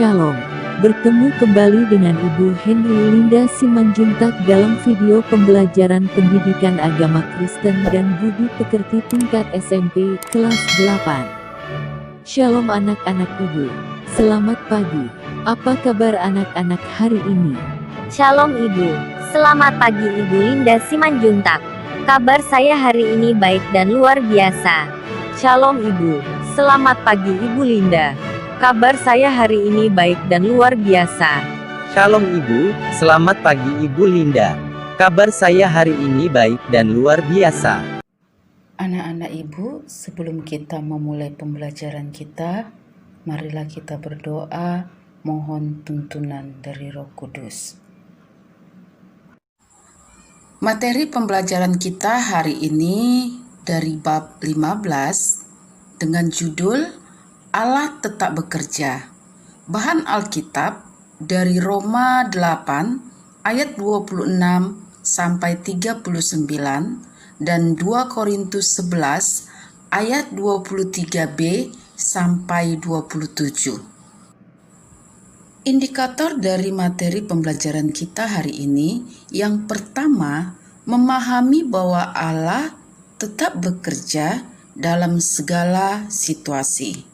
Shalom, bertemu kembali dengan Ibu Henry Linda Simanjuntak dalam video pembelajaran pendidikan agama Kristen dan budi pekerti tingkat SMP kelas 8. Shalom anak-anak Ibu, selamat pagi. Apa kabar anak-anak hari ini? Shalom Ibu, selamat pagi Ibu Linda Simanjuntak. Kabar saya hari ini baik dan luar biasa. Shalom Ibu, selamat pagi Ibu Linda. Kabar saya hari ini baik dan luar biasa. Shalom Ibu, selamat pagi Ibu Linda. Kabar saya hari ini baik dan luar biasa. Anak-anak Ibu, sebelum kita memulai pembelajaran kita, marilah kita berdoa mohon tuntunan dari Roh Kudus. Materi pembelajaran kita hari ini dari bab 15 dengan judul Allah tetap bekerja. Bahan Alkitab dari Roma 8 ayat 26 sampai 39 dan 2 Korintus 11 ayat 23b sampai 27. Indikator dari materi pembelajaran kita hari ini yang pertama, memahami bahwa Allah tetap bekerja dalam segala situasi.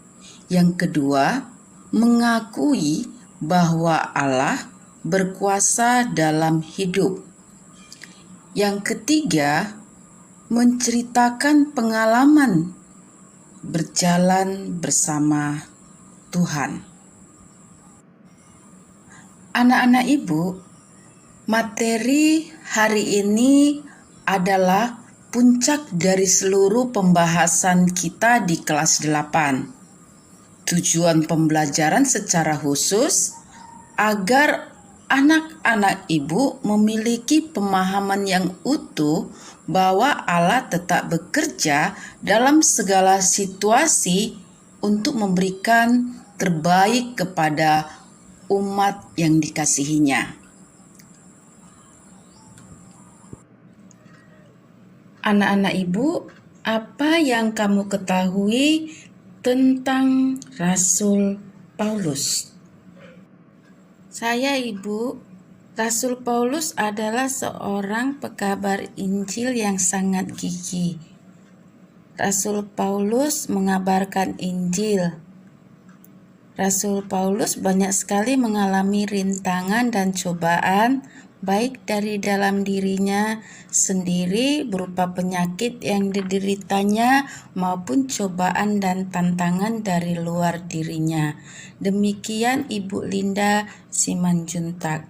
Yang kedua, mengakui bahwa Allah berkuasa dalam hidup. Yang ketiga, menceritakan pengalaman berjalan bersama Tuhan. Anak-anak Ibu, materi hari ini adalah puncak dari seluruh pembahasan kita di kelas 8. Tujuan pembelajaran secara khusus agar anak-anak Ibu memiliki pemahaman yang utuh bahwa Allah tetap bekerja dalam segala situasi untuk memberikan terbaik kepada umat yang dikasihinya. Anak-anak Ibu, apa yang kamu ketahui tentang Rasul Paulus? Saya Ibu, Rasul Paulus adalah seorang pekabar Injil yang sangat gigih. Rasul Paulus mengabarkan Injil. Rasul Paulus banyak sekali mengalami rintangan dan cobaan, baik dari dalam dirinya sendiri berupa penyakit yang dideritanya maupun cobaan dan tantangan dari luar dirinya. Demikian Ibu Linda Simanjuntak.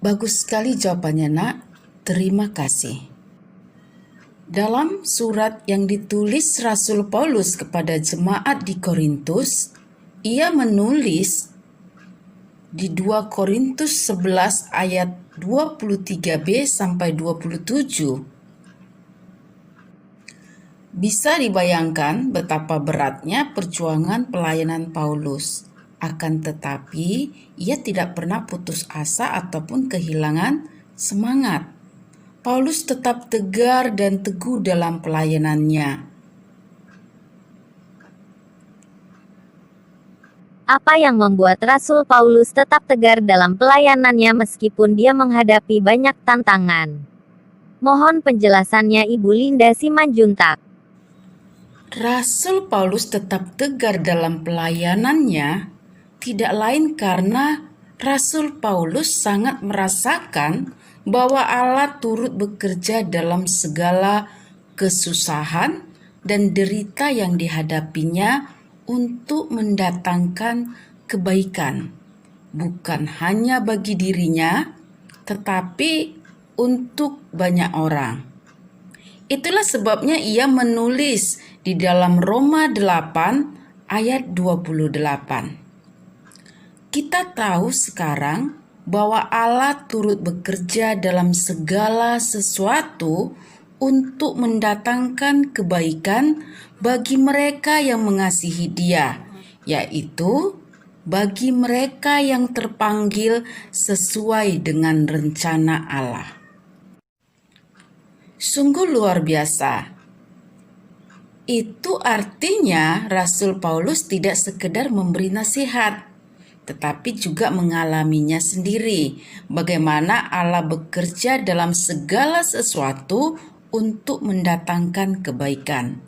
Bagus sekali jawabannya, Nak. Terima kasih. Dalam surat yang ditulis Rasul Paulus kepada jemaat di Korintus, ia menulis di 2 Korintus 11 ayat 23b sampai 27. Bisa dibayangkan betapa beratnya perjuangan pelayanan Paulus. Akan tetapi, ia tidak pernah putus asa ataupun kehilangan semangat. Paulus tetap tegar dan teguh dalam pelayanannya. Apa yang membuat Rasul Paulus tetap tegar dalam pelayanannya meskipun dia menghadapi banyak tantangan? Mohon penjelasannya Ibu Linda Simanjuntak. Rasul Paulus tetap tegar dalam pelayanannya tidak lain karena Rasul Paulus sangat merasakan bahwa Allah turut bekerja dalam segala kesusahan dan derita yang dihadapinya untuk mendatangkan kebaikan, bukan hanya bagi dirinya, tetapi untuk banyak orang. Itulah sebabnya ia menulis di dalam Roma 8 ayat 28. Kita tahu sekarang bahwa Allah turut bekerja dalam segala sesuatu untuk mendatangkan kebaikan bagi mereka yang mengasihi Dia, yaitu bagi mereka yang terpanggil sesuai dengan rencana Allah. Sungguh luar biasa. Itu artinya Rasul Paulus tidak sekedar memberi nasihat, tetapi juga mengalaminya sendiri. Bagaimana Allah bekerja dalam segala sesuatu untuk mendatangkan kebaikan.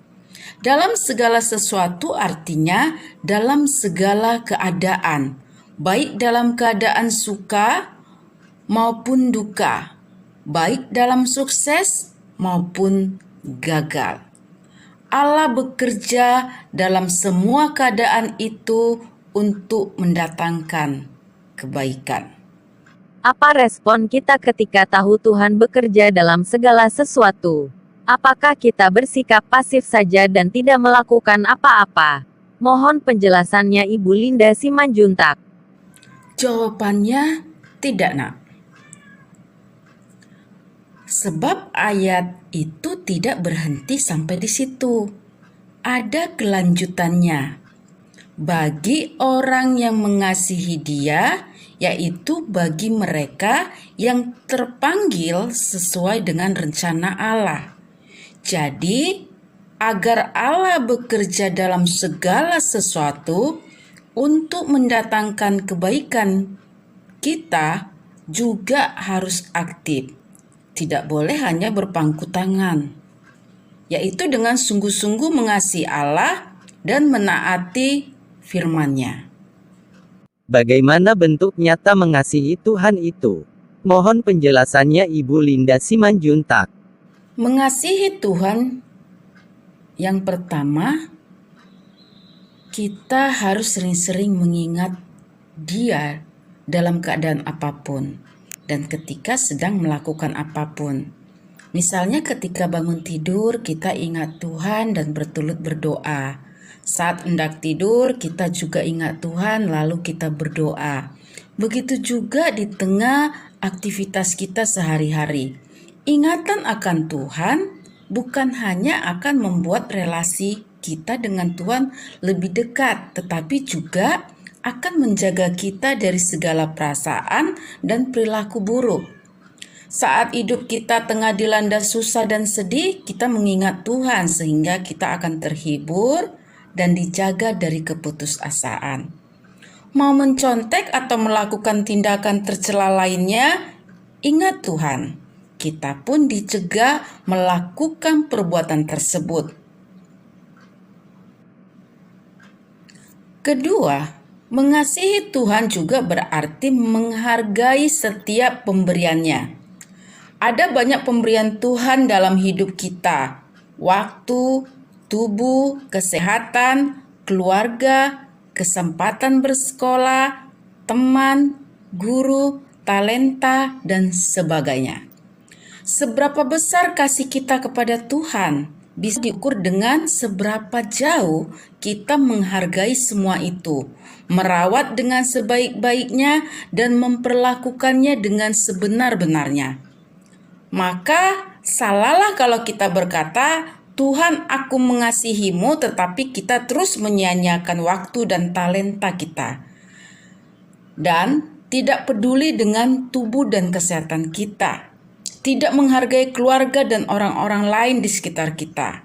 Dalam segala sesuatu artinya dalam segala keadaan, baik dalam keadaan suka maupun duka, baik dalam sukses maupun gagal. Allah bekerja dalam semua keadaan itu untuk mendatangkan kebaikan. Apa respon kita ketika tahu Tuhan bekerja dalam segala sesuatu? Apakah kita bersikap pasif saja dan tidak melakukan apa-apa? Mohon penjelasannya Ibu Linda Simanjuntak. Jawabannya tidak, Nak. Sebab ayat itu tidak berhenti sampai di situ. Ada kelanjutannya. Bagi orang yang mengasihi Dia, yaitu bagi mereka yang terpanggil sesuai dengan rencana Allah. Jadi, agar Allah bekerja dalam segala sesuatu untuk mendatangkan kebaikan, kita juga harus aktif. Tidak boleh hanya berpangku tangan, yaitu dengan sungguh-sungguh mengasihi Allah dan menaati firman-Nya. Bagaimana bentuk nyata mengasihi Tuhan itu? Mohon penjelasannya Ibu Linda Simanjuntak. Mengasihi Tuhan, yang pertama, kita harus sering-sering mengingat Dia dalam keadaan apapun dan ketika sedang melakukan apapun. Misalnya ketika bangun tidur, kita ingat Tuhan dan bertulut berdoa. Saat hendak tidur, kita juga ingat Tuhan lalu kita berdoa. Begitu juga di tengah aktivitas kita sehari-hari. Ingatan akan Tuhan bukan hanya akan membuat relasi kita dengan Tuhan lebih dekat, tetapi juga akan menjaga kita dari segala perasaan dan perilaku buruk. Saat hidup kita tengah dilanda susah dan sedih, kita mengingat Tuhan sehingga kita akan terhibur dan dijaga dari keputusasaan. Mau mencontek atau melakukan tindakan tercela lainnya, ingat Tuhan. Kita pun dicegah melakukan perbuatan tersebut. Kedua, mengasihi Tuhan juga berarti menghargai setiap pemberiannya. Ada banyak pemberian Tuhan dalam hidup kita. Waktu, tubuh, kesehatan, keluarga, kesempatan bersekolah, teman, guru, talenta, dan sebagainya. Seberapa besar kasih kita kepada Tuhan bisa diukur dengan seberapa jauh kita menghargai semua itu, merawat dengan sebaik-baiknya, dan memperlakukannya dengan sebenar-benarnya. Maka salahlah kalau kita berkata, Tuhan, aku mengasihimu, tetapi kita terus menyia-nyiakan waktu dan talenta kita. Dan tidak peduli dengan tubuh dan kesehatan kita. Tidak menghargai keluarga dan orang-orang lain di sekitar kita.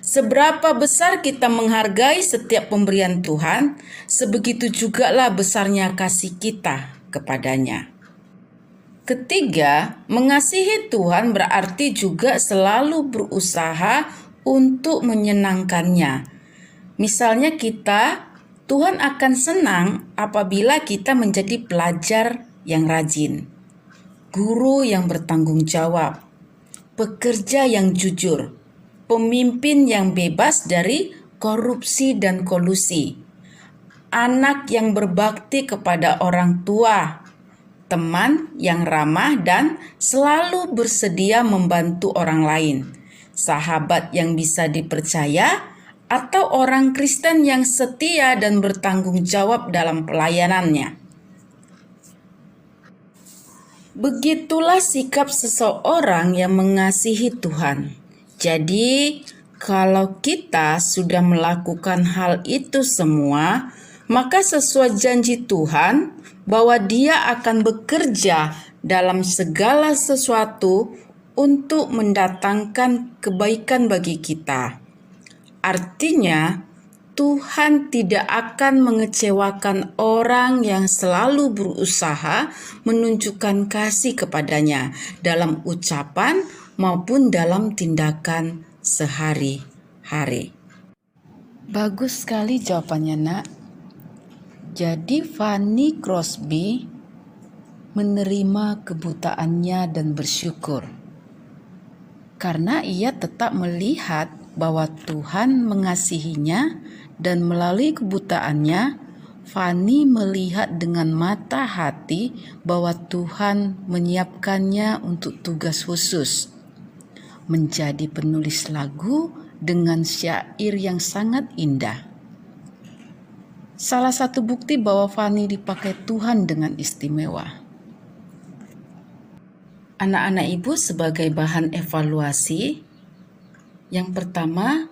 Seberapa besar kita menghargai setiap pemberian Tuhan, sebegitu jugalah besarnya kasih kita kepadanya. Ketiga, mengasihi Tuhan berarti juga selalu berusaha untuk menyenangkannya. Misalnya Tuhan akan senang apabila kita menjadi pelajar yang rajin, guru yang bertanggung jawab, pekerja yang jujur, pemimpin yang bebas dari korupsi dan kolusi, anak yang berbakti kepada orang tua, teman yang ramah dan selalu bersedia membantu orang lain, sahabat yang bisa dipercaya, atau orang Kristen yang setia dan bertanggung jawab dalam pelayanannya. Begitulah sikap seseorang yang mengasihi Tuhan. Jadi, kalau kita sudah melakukan hal itu semua, maka sesuai janji Tuhan bahwa Dia akan bekerja dalam segala sesuatu untuk mendatangkan kebaikan bagi kita. Artinya, Tuhan tidak akan mengecewakan orang yang selalu berusaha menunjukkan kasih kepadanya dalam ucapan maupun dalam tindakan sehari-hari. Bagus sekali jawabannya, Nak. Jadi Fanny Crosby menerima kebutaannya dan bersyukur karena ia tetap melihat bahwa Tuhan mengasihinya, dan melalui kebutaannya Fanny melihat dengan mata hati bahwa Tuhan menyiapkannya untuk tugas khusus, menjadi penulis lagu dengan syair yang sangat indah. Salah satu bukti bahwa Fanny dipakai Tuhan dengan istimewa. Anak-anak ibu sebagai bahan evaluasi, yang pertama,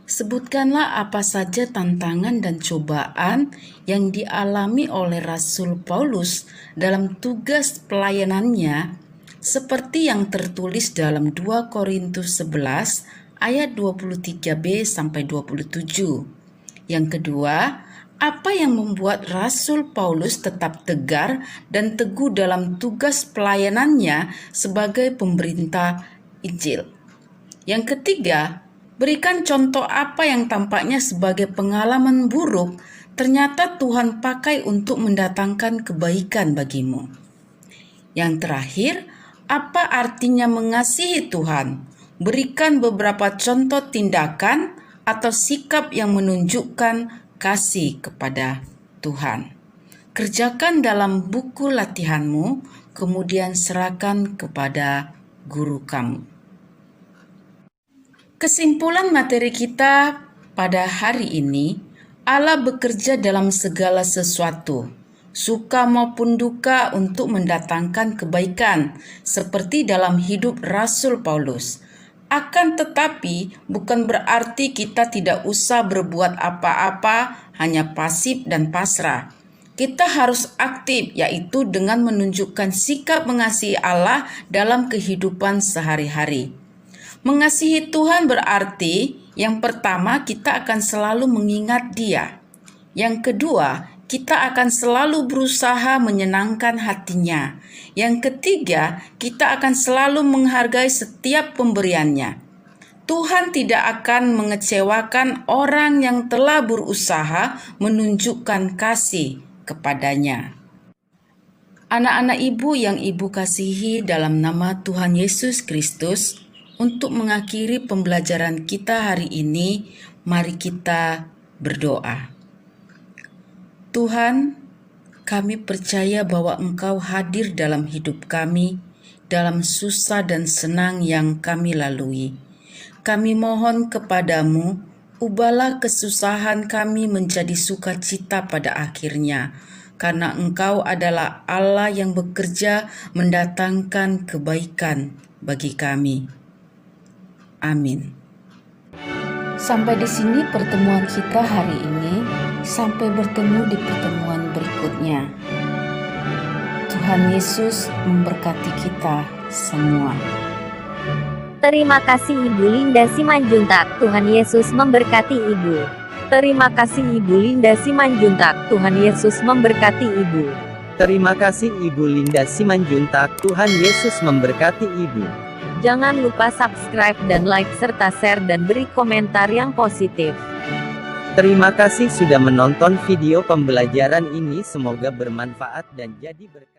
sebutkanlah apa saja tantangan dan cobaan yang dialami oleh Rasul Paulus dalam tugas pelayanannya, seperti yang tertulis dalam 2 Korintus 11 ayat 23b sampai 27. Yang kedua, apa yang membuat Rasul Paulus tetap tegar dan teguh dalam tugas pelayanannya sebagai pemberita Injil? Yang ketiga, berikan contoh apa yang tampaknya sebagai pengalaman buruk ternyata Tuhan pakai untuk mendatangkan kebaikan bagimu. Yang terakhir, apa artinya mengasihi Tuhan? Berikan beberapa contoh tindakan atau sikap yang menunjukkan kasih kepada Tuhan. Kerjakan dalam buku latihanmu, kemudian serahkan kepada guru kamu. Kesimpulan materi kita pada hari ini, Allah bekerja dalam segala sesuatu, suka maupun duka, untuk mendatangkan kebaikan, seperti dalam hidup Rasul Paulus. Akan tetapi, bukan berarti kita tidak usah berbuat apa-apa, hanya pasif dan pasrah. Kita harus aktif, yaitu dengan menunjukkan sikap mengasihi Allah dalam kehidupan sehari-hari. Mengasihi Tuhan berarti, yang pertama, kita akan selalu mengingat Dia. Yang kedua, kita akan selalu berusaha menyenangkan hatinya. Yang ketiga, kita akan selalu menghargai setiap pemberiannya. Tuhan tidak akan mengecewakan orang yang telah berusaha menunjukkan kasih kepadanya. Anak-anak ibu yang ibu kasihi, dalam nama Tuhan Yesus Kristus, untuk mengakhiri pembelajaran kita hari ini, mari kita berdoa. Tuhan, kami percaya bahwa Engkau hadir dalam hidup kami, dalam susah dan senang yang kami lalui. Kami mohon kepadamu, ubahlah kesusahan kami menjadi sukacita pada akhirnya, karena Engkau adalah Allah yang bekerja mendatangkan kebaikan bagi kami. Amin. Sampai di sini pertemuan kita hari ini. Sampai bertemu di pertemuan berikutnya. Tuhan Yesus memberkati kita semua. Terima kasih Ibu Linda Simanjuntak. Tuhan Yesus memberkati Ibu. Terima kasih Ibu Linda Simanjuntak. Tuhan Yesus memberkati Ibu. Terima kasih Ibu Linda Simanjuntak. Tuhan Yesus memberkati Ibu. Jangan lupa subscribe dan like serta share dan beri komentar yang positif. Terima kasih sudah menonton video pembelajaran ini, semoga bermanfaat dan jadi berkat.